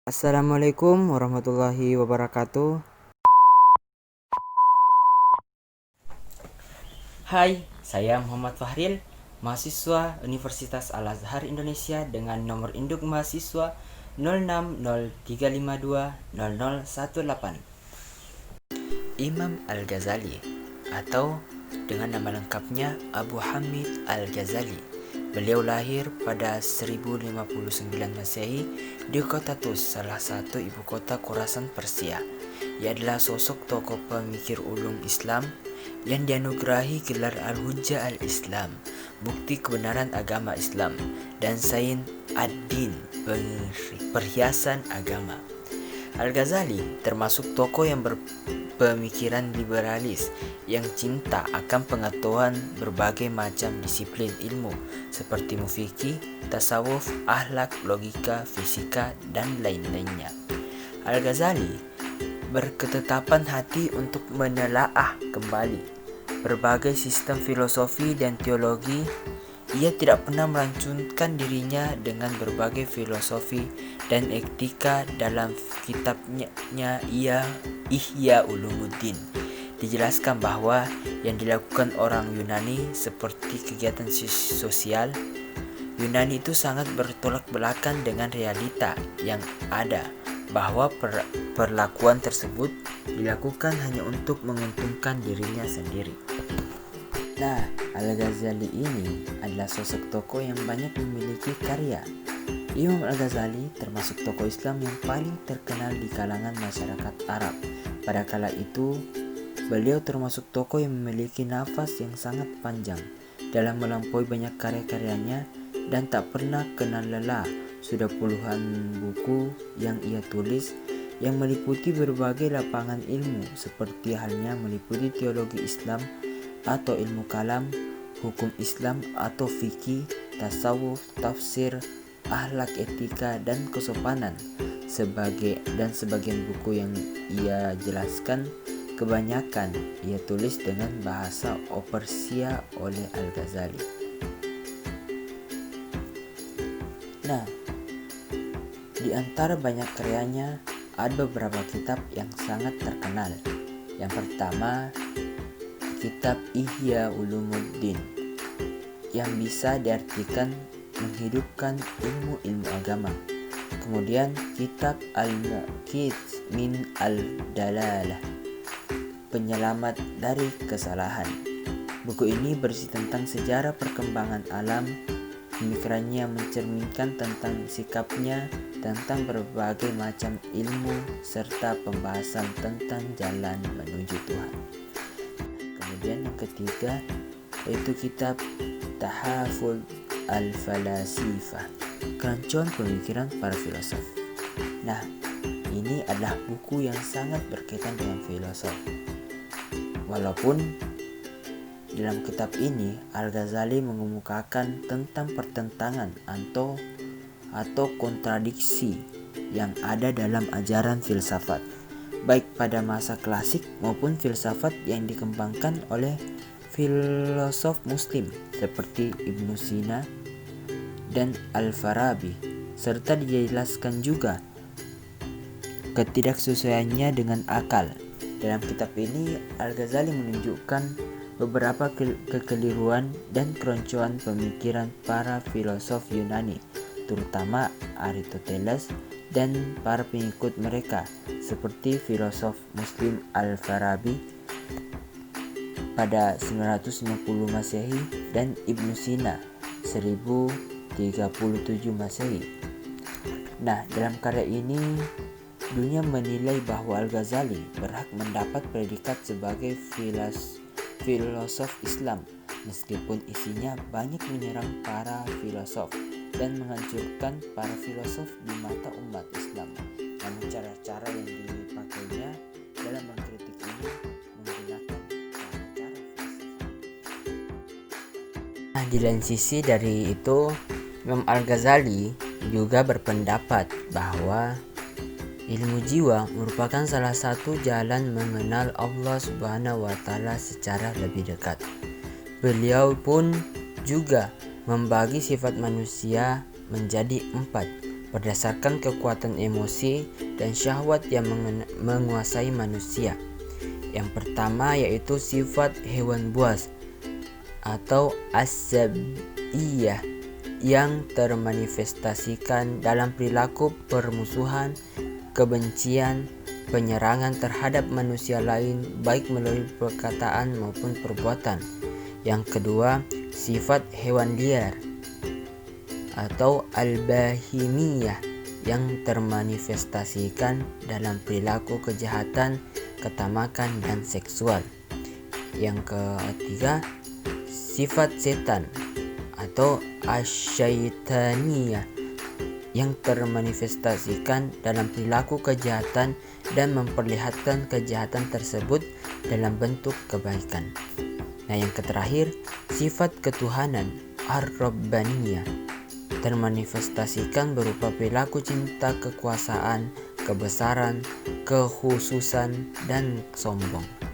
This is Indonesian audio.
Assalamualaikum warahmatullahi wabarakatuh. Hai, saya Muhammad Fahril, mahasiswa Universitas Al-Azhar Indonesia dengan nomor induk mahasiswa 0603520018. Imam Al-Ghazali atau dengan nama lengkapnya Abu Hamid Al-Ghazali. Beliau lahir pada 1059 Masehi di kota Tus, salah satu ibu kota Khorasan Persia. Ia adalah sosok tokoh pemikir ulum Islam yang dianugerahi gelar Al-Hujjah Al-Islam, bukti kebenaran agama Islam, dan Sain ad-Din, perhiasan agama. Al-Ghazali termasuk tokoh yang berpemikiran liberalis yang cinta akan pengetahuan berbagai macam disiplin ilmu seperti fikih, tasawuf, akhlak, logika, fisika, dan lain-lainnya. Al-Ghazali berketetapan hati untuk menelaah kembali berbagai sistem filosofi dan teologi. Ia tidak pernah merancunkan dirinya dengan berbagai filosofi dan etika. Dalam kitabnya Ihya Ulumuddin dijelaskan bahwa yang dilakukan orang Yunani seperti kegiatan sosial Yunani itu sangat bertolak belakang dengan realita yang ada, bahwa perlakuan tersebut dilakukan hanya untuk menguntungkan dirinya sendiri. Nah, Al-Ghazali ini adalah sosok tokoh yang banyak memiliki karya. Imam Al-Ghazali termasuk tokoh Islam yang paling terkenal di kalangan masyarakat Arab. Pada kala itu, beliau termasuk tokoh yang memiliki nafas yang sangat panjang dalam melampaui banyak karya-karyanya dan tak pernah kenal lelah. Sudah puluhan buku yang ia tulis yang meliputi berbagai lapangan ilmu, seperti halnya meliputi teologi Islam atau ilmu kalam, hukum Islam atau fikih, tasawuf, tafsir, akhlak, etika, dan kesopanan. Sebagian buku yang ia jelaskan kebanyakan ia tulis dengan bahasa Persia oleh Al-Ghazali. Nah, di antara banyak karyanya ada beberapa kitab yang sangat terkenal. Yang pertama, kitab Ihya Ulumuddin yang bisa diartikan menghidupkan ilmu-ilmu agama. Kemudian kitab Al-Muqidh min Al-Dalalah, penyelamat dari kesalahan. Buku ini berisi tentang sejarah perkembangan alam. Pemikirannya mencerminkan tentang sikapnya tentang berbagai macam ilmu serta pembahasan tentang jalan menuju Tuhan. Kemudian yang ketiga yaitu kitab Tahaful Al-Falasifah, kerancuan pemikiran para filosof. Nah, ini adalah buku yang sangat berkaitan dengan filosof. Walaupun dalam kitab ini Al-Ghazali mengemukakan tentang pertentangan atau kontradiksi yang ada dalam ajaran filsafat, baik pada masa klasik maupun filsafat yang dikembangkan oleh filosof muslim seperti Ibnu Sina dan Al-Farabi, serta dijelaskan juga ketidaksesuaiannya dengan akal. Dalam kitab ini Al-Ghazali menunjukkan beberapa kekeliruan dan keroncoan pemikiran para filosof Yunani, terutama Aristoteles dan para pengikut mereka, seperti filosof muslim Al-Farabi pada 950 Masehi dan Ibnu Sina 1037 Masehi. Nah, dalam karya ini dunia menilai bahwa Al-Ghazali berhak mendapat predikat sebagai filosof Islam, meskipun isinya banyak menyerang para filosof dan menghancurkan para filosof di mata umat Islam. Namun cara-cara yang dipakainya dalam mengkritik ini menggunakan cara-cara filsafat. Nah, di lain sisi dari itu, Imam Al-Ghazali juga berpendapat bahwa ilmu jiwa merupakan salah satu jalan mengenal Allah Subhanahu wa Ta'ala secara lebih dekat. Beliau pun juga membagi sifat manusia menjadi 4. berdasarkan kekuatan emosi dan syahwat yang menguasai manusia. Yang pertama yaitu sifat hewan buas atau asabiyah yang termanifestasikan dalam perilaku permusuhan, kebencian, penyerangan terhadap manusia lain baik melalui perkataan maupun perbuatan. Yang kedua, sifat hewan liar atau al-bahimiyah yang termanifestasikan dalam perilaku kejahatan, ketamakan, dan seksual. Yang ketiga, sifat setan atau asyaitaniyah yang termanifestasikan dalam perilaku kejahatan dan memperlihatkan kejahatan tersebut dalam bentuk kebaikan. Nah, yang terakhir, sifat ketuhanan ar-rabbaniyah termanifestasikan berupa perilaku cinta kekuasaan, kebesaran, kekhususan, dan sombong.